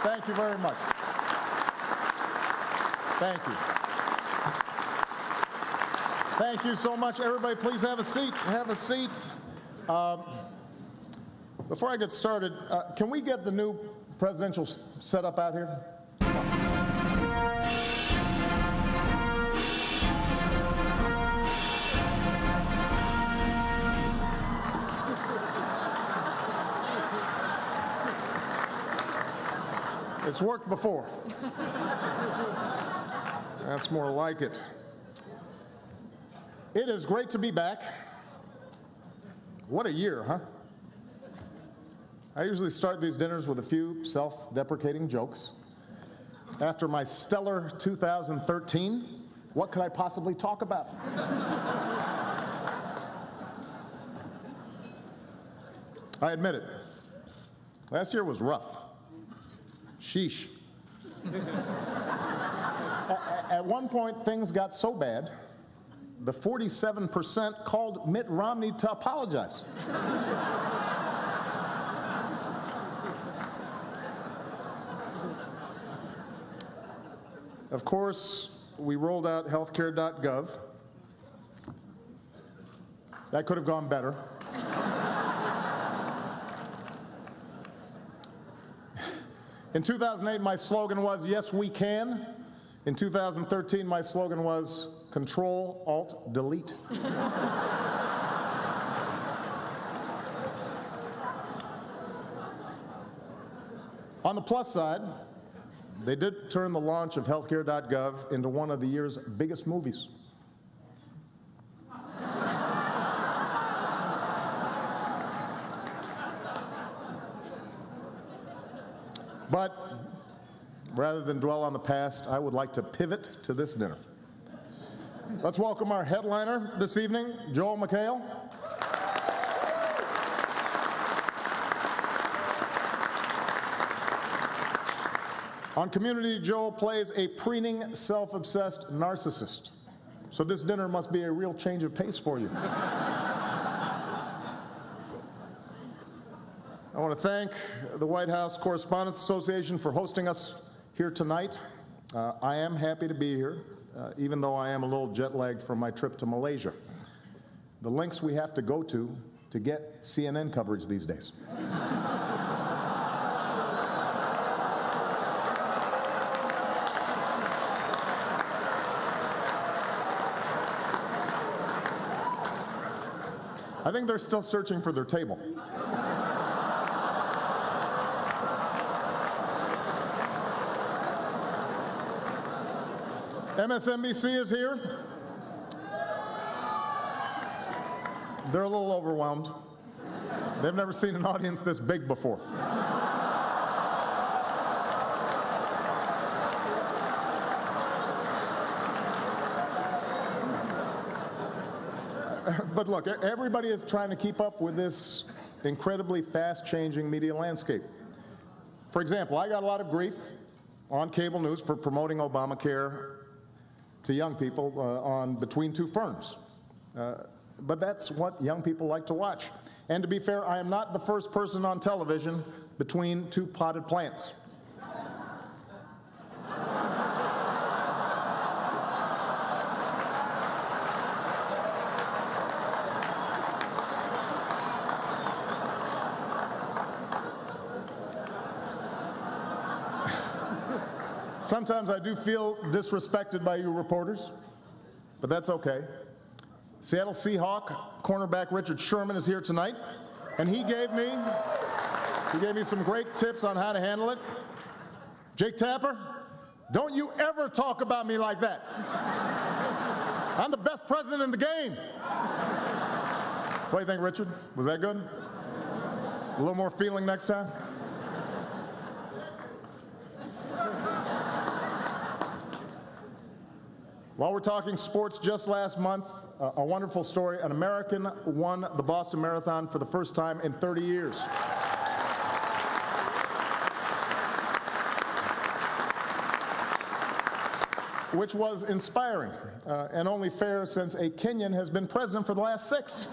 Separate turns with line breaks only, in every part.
Thank you very much. Thank you. Thank you so much. Everybody, please have a seat. Have a seat. Before I get started, can we get the new presidential setup out here? It's worked before. That's more like it. It is great to be back. What a year, huh? I usually start these dinners with a few self-deprecating jokes. After my stellar 2013, what could I possibly talk about? I admit it. Last year was rough. Sheesh. At one point, things got so bad, the 47% called Mitt Romney to apologize. Of course, we rolled out healthcare.gov. That could have gone better. In 2008, my slogan was, "Yes, we can." In 2013, my slogan was, "Control, Alt, Delete." On the plus side, they did turn the launch of healthcare.gov into one of the year's biggest movies. But rather than dwell on the past, I would like to pivot to this dinner. Let's welcome our headliner this evening, Joel McHale. On Community, Joel plays a preening, self-obsessed narcissist. So this dinner must be a real change of pace for you. I want to thank the White House Correspondents Association for hosting us here tonight. I am happy to be here, even though I am a little jet-lagged from my trip to Malaysia. The lengths we have to go to get CNN coverage these days. I think they're still searching for their table. MSNBC is here. They're a little overwhelmed. They've never seen an audience this big before. But look, everybody is trying to keep up with this incredibly fast-changing media landscape. For example, I got a lot of grief on cable news for promoting Obamacare to young people on Between Two Ferns. But that's what young people like to watch. And to be fair, I am not the first person on television between two potted plants. Sometimes I do feel disrespected by you reporters, but that's okay. Seattle Seahawk cornerback Richard Sherman is here tonight, and he gave me some great tips on how to handle it. Jake Tapper, don't you ever talk about me like that. I'm the best president in the game. What do you think, Richard? Was that good? A little more feeling next time? While we're talking sports, just last month, a wonderful story. An American won the Boston Marathon for the first time in 30 years. Which was inspiring, and only fair since a Kenyan has been president for the last 6.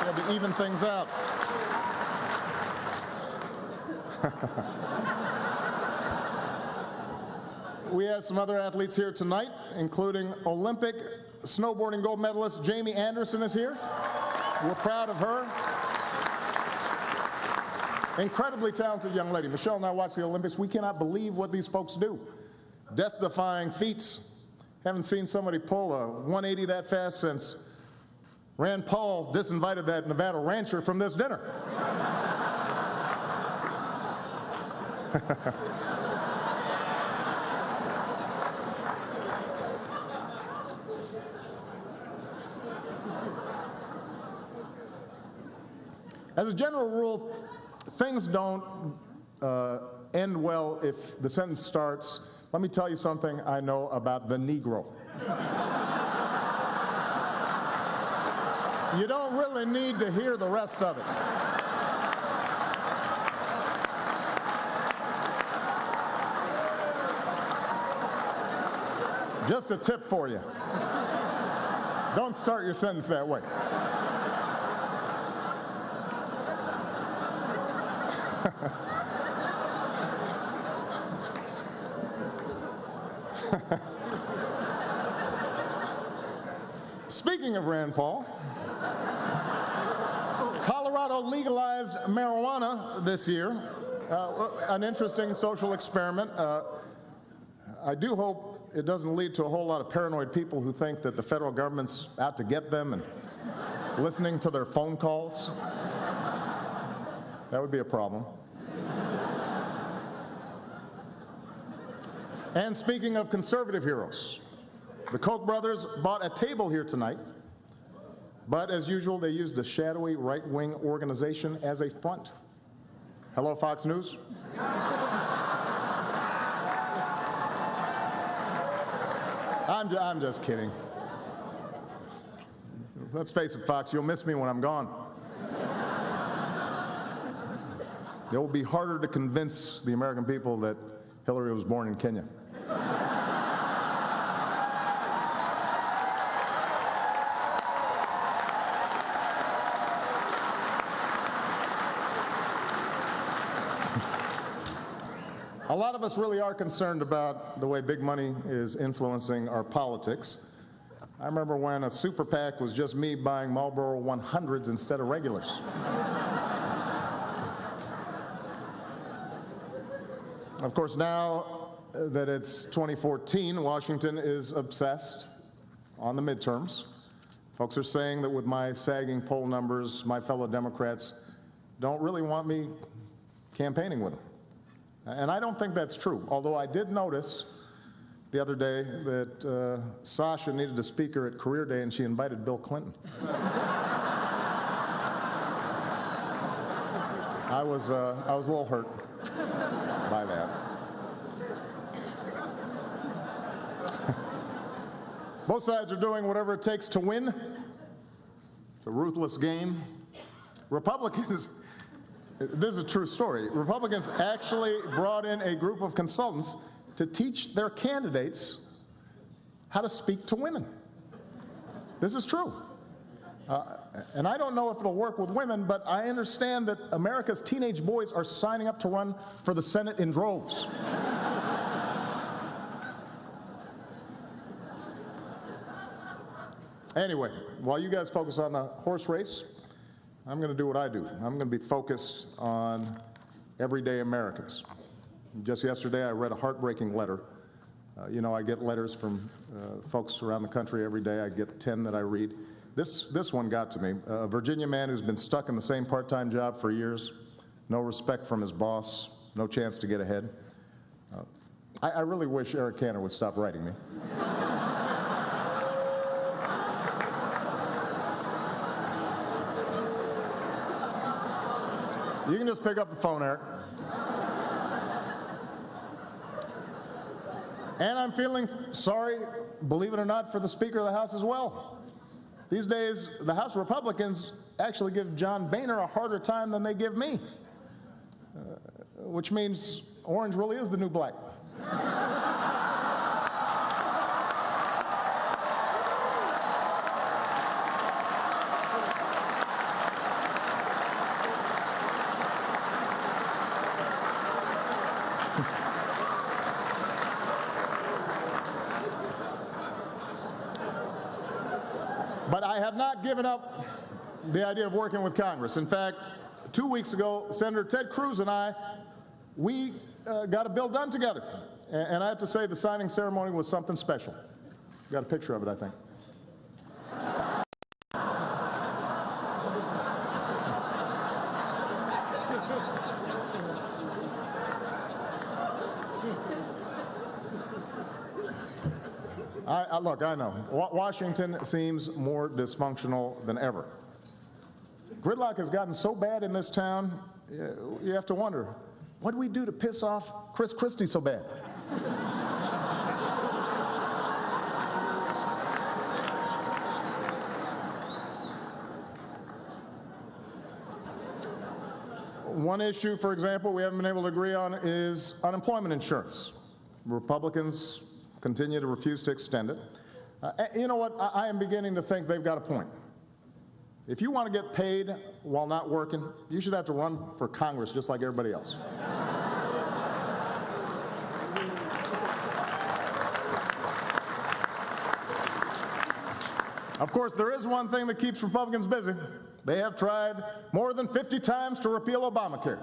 Maybe even things out. We have some other athletes here tonight, including Olympic snowboarding gold medalist Jamie Anderson is here. We're proud of her. Incredibly talented young lady. Michelle and I watch the Olympics. We cannot believe what these folks do. Death-defying feats. Haven't seen somebody pull a 180 that fast since Rand Paul disinvited that Nevada rancher from this dinner. As a general rule, things don't end well if the sentence starts, "Let me tell you something I know about the Negro." You don't really need to hear the rest of it. Just a tip for you. Don't start your sentence that way. Speaking of Rand Paul, Colorado legalized marijuana this year. An interesting social experiment. I do hope it doesn't lead to a whole lot of paranoid people who think that the federal government's out to get them and listening to their phone calls. That would be a problem. And speaking of conservative heroes, the Koch brothers bought a table here tonight, but as usual, they used a shadowy right-wing organization as a front. Hello, Fox News. I'm just kidding. Let's face it, Fox, you'll miss me when I'm gone. It will be harder to convince the American people that Hillary was born in Kenya. A lot of us really are concerned about the way big money is influencing our politics. I remember when a super PAC was just me buying Marlboro 100s instead of regulars. Of course, now that it's 2014, Washington is obsessed on the midterms. Folks are saying that with my sagging poll numbers, my fellow Democrats don't really want me campaigning with them. And I don't think that's true, although I did notice the other day that Sasha needed a speaker at Career Day and she invited Bill Clinton. I was a little hurt by that. Both sides are doing whatever it takes to win. It's a ruthless game. Republicans, this is a true story, Republicans actually brought in a group of consultants to teach their candidates how to speak to women. This is true. And I don't know if it'll work with women, but I understand that America's teenage boys are signing up to run for the Senate in droves. Anyway, while you guys focus on the horse race, I'm going to do what I do. I'm going to be focused on everyday Americans. Just yesterday, I read a heartbreaking letter. You know, I get letters from folks around the country every day. I get 10 that I read. This one got to me. A Virginia man who's been stuck in the same part-time job for years, no respect from his boss, no chance to get ahead. I really wish Eric Cantor would stop writing me. You can just pick up the phone, Eric. And I'm feeling sorry, believe it or not, for the Speaker of the House as well. These days, the House Republicans actually give John Boehner a harder time than they give me, which means orange really is the new black. But I have not given up the idea of working with Congress. In fact, 2 weeks ago, Senator Ted Cruz and we got a bill done together. And I have to say the signing ceremony was something special. Got a picture of it, I think. Look, I know. Washington seems more dysfunctional than ever. Gridlock has gotten so bad in this town, you have to wonder, what do we do to piss off Chris Christie so bad? One issue, for example, we haven't been able to agree on is unemployment insurance. Republicans continue to refuse to extend it. You know what? I am beginning to think they've got a point. If you want to get paid while not working, you should have to run for Congress just like everybody else. Of course, there is one thing that keeps Republicans busy. They have tried more than 50 times to repeal Obamacare.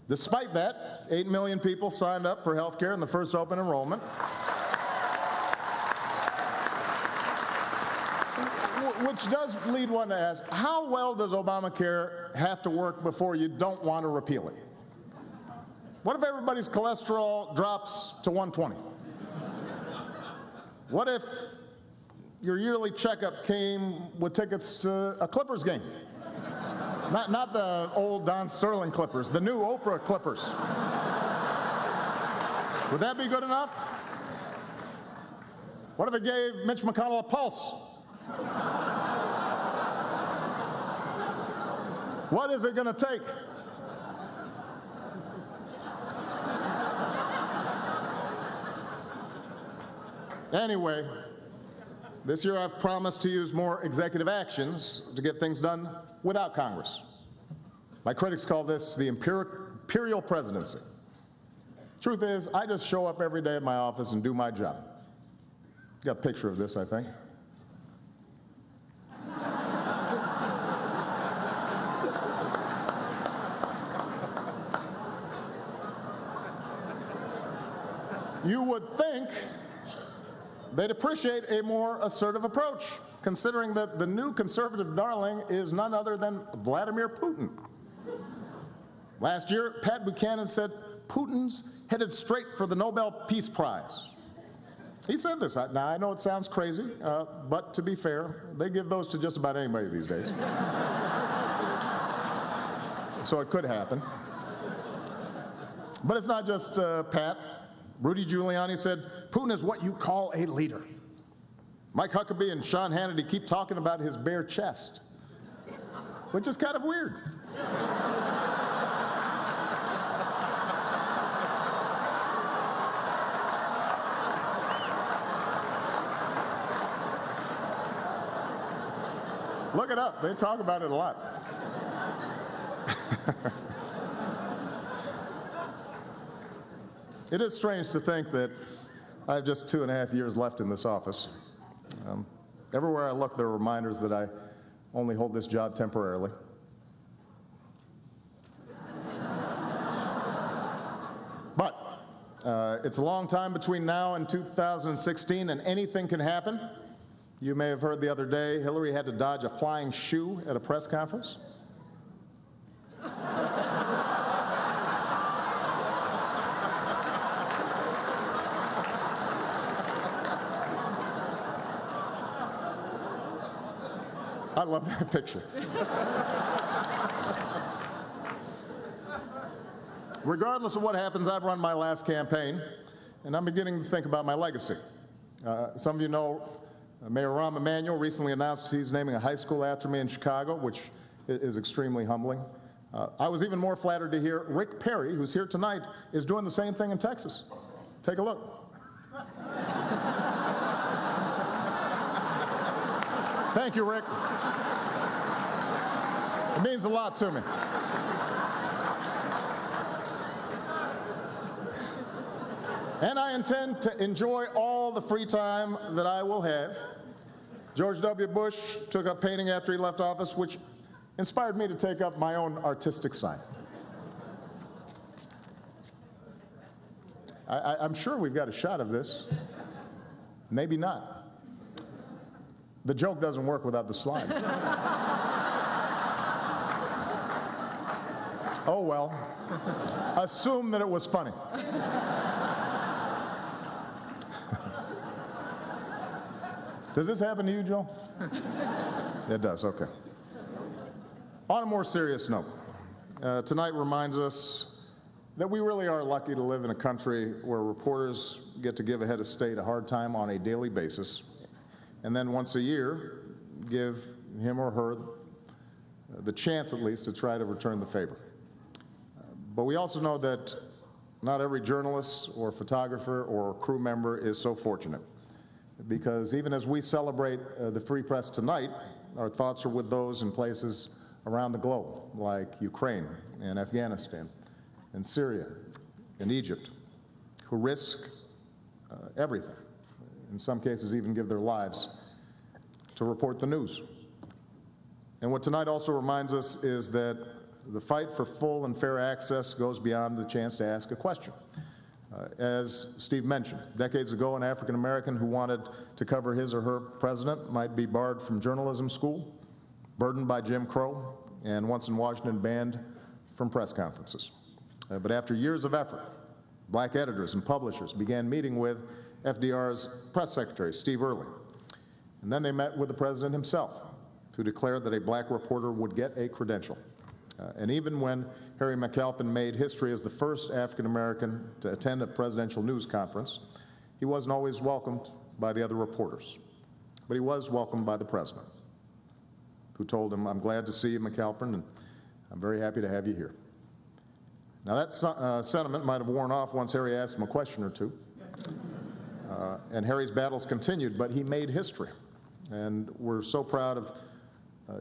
Despite that, 8 million people signed up for health care in the first open enrollment. Which does lead one to ask, how well does Obamacare have to work before you don't want to repeal it? What if everybody's cholesterol drops to 120? What if your yearly checkup came with tickets to a Clippers game? Not the old Don Sterling Clippers, the new Oprah Clippers. Would that be good enough? What if it gave Mitch McConnell a pulse? What is it going to take? Anyway, this year I've promised to use more executive actions to get things done without Congress. My critics call this the imperial presidency. Truth is, I just show up every day at my office and do my job. Got a picture of this, I think. You would think they'd appreciate a more assertive approach, considering that the new conservative darling is none other than Vladimir Putin. Last year, Pat Buchanan said Putin's headed straight for the Nobel Peace Prize. He said this. Now, I know it sounds crazy, but to be fair, they give those to just about anybody these days. So it could happen. But it's not just Pat. Rudy Giuliani said, Putin is what you call a leader. Mike Huckabee and Sean Hannity keep talking about his bare chest, which is kind of weird. Look it up. They talk about it a lot. It is strange to think that I have just 2.5 years left in this office. Everywhere I look, there are reminders that I only hold this job temporarily. But it's a long time between now and 2016, and anything can happen. You may have heard the other day, Hillary had to dodge a flying shoe at a press conference. I love that picture. Regardless of what happens, I've run my last campaign, and I'm beginning to think about my legacy. Some of you know Mayor Rahm Emanuel recently announced he's naming a high school after me in Chicago, which is extremely humbling. I was even more flattered to hear Rick Perry, who's here tonight, is doing the same thing in Texas. Take a look. Thank you, Rick. It means a lot to me. And I intend to enjoy all the free time that I will have George W. Bush took up painting after he left office, which inspired me to take up my own artistic side. I'm sure we've got a shot of this. Maybe not. The joke doesn't work without the slide. Oh well, assume that it was funny. Does this happen to you, Joe? It does, okay. On a more serious note, tonight reminds us that we really are lucky to live in a country where reporters get to give a head of state a hard time on a daily basis, and then once a year give him or her the chance at least to try to return the favor. But we also know that not every journalist or photographer or crew member is so fortunate, because even as we celebrate the free press tonight, our thoughts are with those in places around the globe, like Ukraine and Afghanistan and Syria and Egypt, who risk everything, in some cases even give their lives, to report the news. And what tonight also reminds us is that the fight for full and fair access goes beyond the chance to ask a question. As Steve mentioned, decades ago, an African American who wanted to cover his or her president might be barred from journalism school, burdened by Jim Crow, and once in Washington, banned from press conferences. But after years of effort, black editors and publishers began meeting with FDR's press secretary, Steve Early. And then they met with the president himself, who declared that a black reporter would get a credential. And even when Harry McAlpin made history as the first African American to attend a presidential news conference, he wasn't always welcomed by the other reporters. But he was welcomed by the president, who told him, "I'm glad to see you, McAlpin, and I'm very happy to have you here." Now that sentiment might have worn off once Harry asked him a question or two. And Harry's battles continued, but he made history. And we're so proud of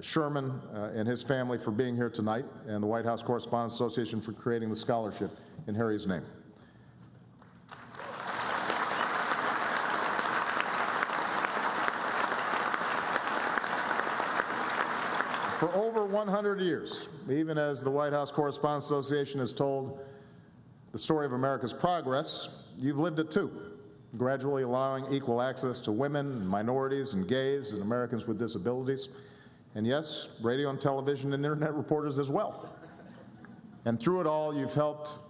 Sherman and his family for being here tonight, and the White House Correspondents Association for creating the scholarship in Harry's name. For over 100 years, even as the White House Correspondents Association has told the story of America's progress, you've lived it too, gradually allowing equal access to women, minorities, and gays, and Americans with disabilities, and yes, radio and television and internet reporters as well. And through it all, you've helped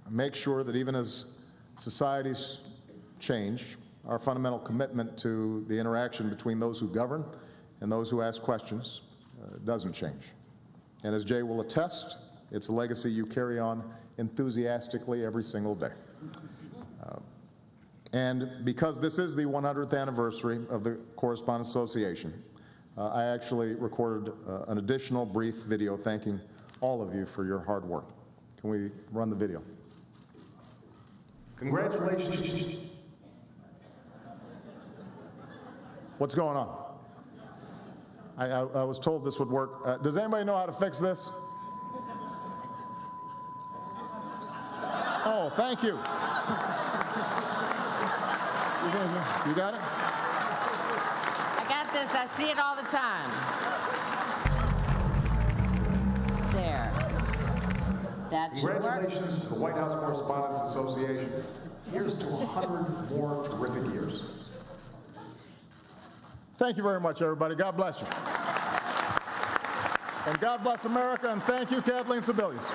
make sure that even as societies change, our fundamental commitment to the interaction between those who govern and those who ask questions doesn't change. And as Jay will attest, it's a legacy you carry on enthusiastically every single day. And because this is the 100th anniversary of the Correspondents Association, I actually recorded an additional brief video thanking all of you for your hard work. Can we run the video? Congratulations. What's going on? I was told this would work. Does anybody know how to fix this? Oh, thank you. You got it?
I got this. I see it all the time. There. That should work.
Congratulations to the White House Correspondents Association. Here's to 100 more terrific years. Thank you very much, everybody. God bless you. And God bless America, and thank you, Kathleen Sebelius.